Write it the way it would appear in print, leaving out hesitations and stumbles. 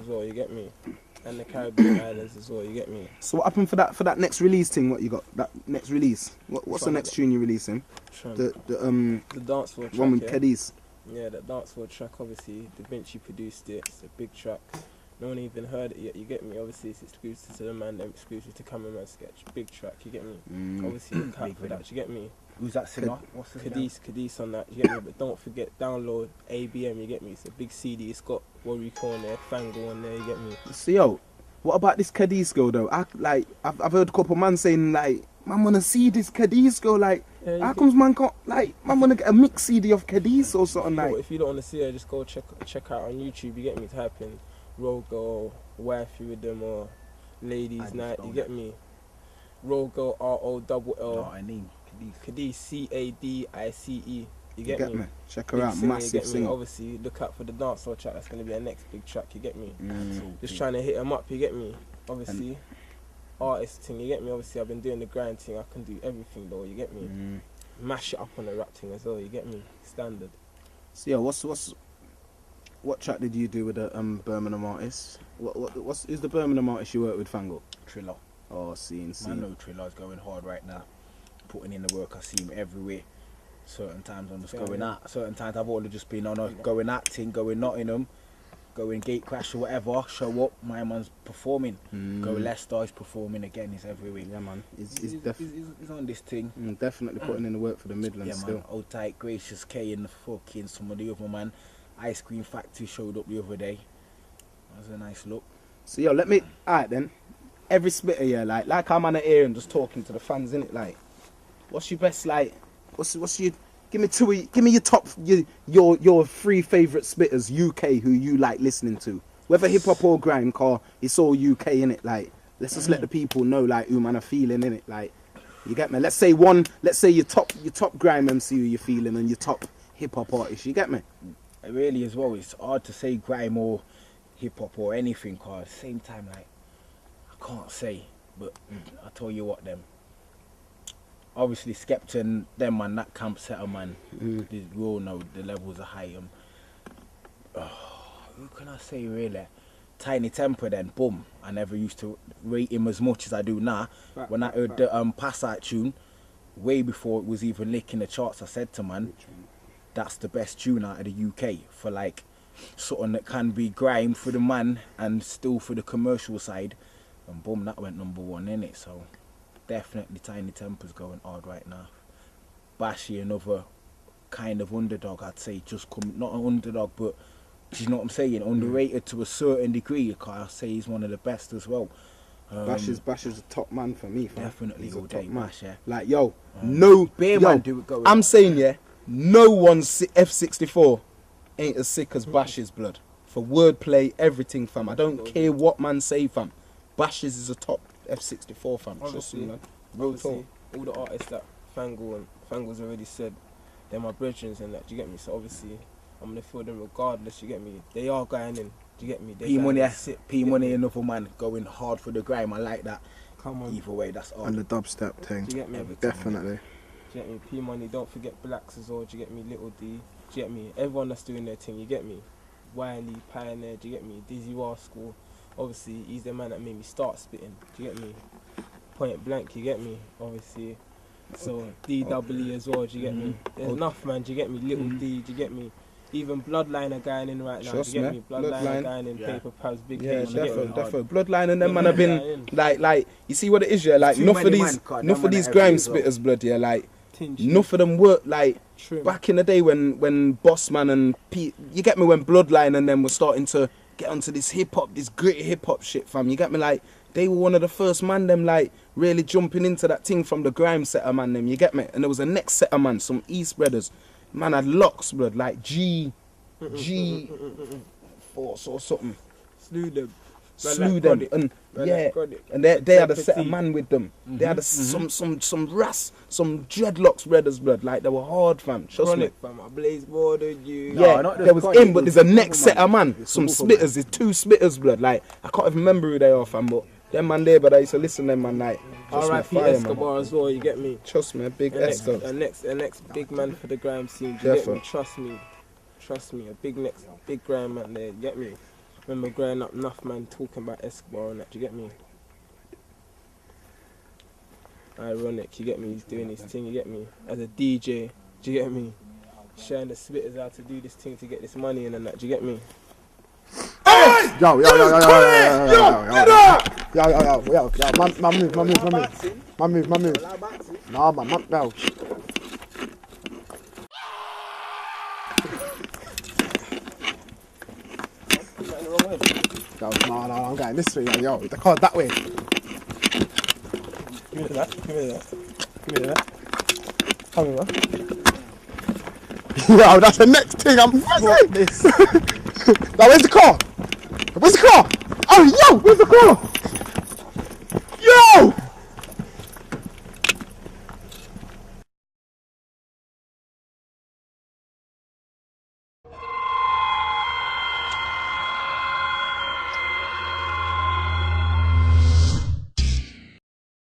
as well, you get me? And the Caribbean islands as well, you get me? So what happened for that next release thing? What you got? That next release? What's the next tune you're releasing? The dance floor track, one with yeah? Keddies. Yeah, the dance floor track, obviously. Da Vinci produced it. It's a big track. No one even heard it yet, you get me? Obviously, it's exclusive to the man, them exclusive to Cameraman Sketch. Big track, you get me? Obviously, look out for that, you get me? Who's that singer? What's his name? Cadiz on that, you get me? But don't forget, download ABM, you get me? It's a big CD. It's got Wariko on there, Fangol on there, you get me? So yo, what about this Cadiz girl though? I've heard a couple man saying like, man wanna see this Cadiz girl, like, Yeah, how comes man can't, like, man wanna get a mix CD of Cadiz or something like? If you don't want to see her, just go check out on YouTube, you get me? Type in Rogo, Wifey with them, or Ladies Night, you get me? Rogo, ROLL. No, I need Cadiz, CADICE, you get me? Check her Big out, singer, massive you get me? singer. Obviously, look out for the dancehall track, that's going to be our next big track, you get me? Mm. Just trying to hit them up, you get me? Obviously, artist thing, you get me? Obviously, I've been doing the grind thing, I can do everything though, you get me? Mash it up on the rap thing as well, you get me? Standard. So yeah, what track did you do with the Birmingham artist? Who's the Birmingham artist you worked with, Fangol? Triller. Oh, scene. I know Triller's going hard right now. Putting in the work, I see him everywhere. Certain times I'm just going out. Certain times I've only just been on a going acting, going Nottingham, going Gate Crash or whatever. Show up, my man's performing. Go Leicester, he's performing again. He's everywhere. Yeah, man. He's on this thing. Definitely putting in the work for the Midlands Yeah, still. man. Old Tight, Gracious K, and the fucking some of the other man. Ice Cream Factory showed up the other day. That was a nice look. So yo, alright then. Every spitter, yeah, like I'm on the air and just talking to the fans, innit? Like, what's your best, like, what's your, give me your top, your three favourite spitters UK who you like listening to, whether hip hop or grime, car, it's all UK, innit? Like, let's just let the people know like who man are feeling, innit? Like, you get me? Let's say your top grime MC who you're feeling and your top hip hop artist, you get me? It really as well, it's hard to say grime or hip hop or anything, cause at the same time, like, I can't say, but I tell you what, them. Obviously, Skepta, them man, that camp setter man, we all know the levels are high. Who can I say really? Tiny Temper then, boom. I never used to rate him as much as I do now. When I heard the Pass Out tune, way before it was even licking the charts, I said to man, that's the best tune out of the UK for like something that can be grime for the man and still for the commercial side. And boom, that went #1 in it. So definitely Tiny Temper's going hard right now. Bashy, another kind of underdog, I'd say, just come, not an underdog, but do you know what I'm saying? Underrated to a certain degree. I'll say he's one of the best as well. Bash is a top man for me. Fam. Definitely he's all a top day, man. Bash, yeah. Like yo, no, Bear yo, man do it going I'm on. saying yeah, no one's F64 ain't as sick as Bash's blood for wordplay, everything, fam. I don't care what man say, fam. Bash's is a top F64, fam. Trust me, man. Real talk. All the artists that Fangol's already said, they're my brethren and that, do you get me? So obviously, I'm gonna feel them regardless, you get me? They are going in, do you get me? P Money, another man going hard for the grime. I like that. Come on. Either way, that's all. And the dubstep thing. Do you get me? Definitely. Do you get me? P Money, don't forget Blacks as well, do you get me? Little D, do you get me? Everyone that's doing their thing, you get me? Wiley, Pioneer, do you get me? Dizzy School. Obviously, he's the man that made me start spitting, do you get me? Point Blank, you get me? Obviously. So, DWE as well, do you get me? There's enough, man, do you get me? Little D, do you get me? Even Bloodline are going in right now, do you get me? Bloodline are going in, Paper Pals, Big H, you get me? Definitely. Bloodline and them man have been, like, you see what it is, yeah? Like, enough of these grime spitters, blood, yeah? Like, enough of them work, like, back in the day when Bossman and Pete, you get me, when Bloodline and them were starting to get onto this hip-hop, this gritty hip-hop shit, fam, you get me? Like, they were one of the first man them, like, really jumping into that thing from the grime setter man them, you get me? And there was a next setter man, some East brothers, man had locks, blood, like G Force or something. Slew them, and yeah, and they had a set of man with them. They had some dreadlocks brothers, blood, like they were hard, fam. Trust me. Fam, I blaze more than you. Yeah, there was him, but there's a next set of man. Some spitters, there's 2 spitters, blood. Like I can't even remember who they are, fam, but them man there, but I used to listen to them man, like R.I.P. Escobar as well, you get me? Trust me, a big Esco. The next big man for the grime scene, you get me? Trust me, a big grime man there, you get me? Remember growing up, enough man talking about Escobar and that, do you get me? Ironic, you get me? He's doing his thing, you get me? As a DJ, do you get me? Showing the spitters how to do this thing to get this money in and that, do you get me? Yo, man move. Nah, man, no. Yo, no, I'm going this way, yo, the car's that way. Give me that. Come here, man. Yo, that's the next thing I'm pressing. This. Now, where's the car? Oh, yo, where's the car? Yo!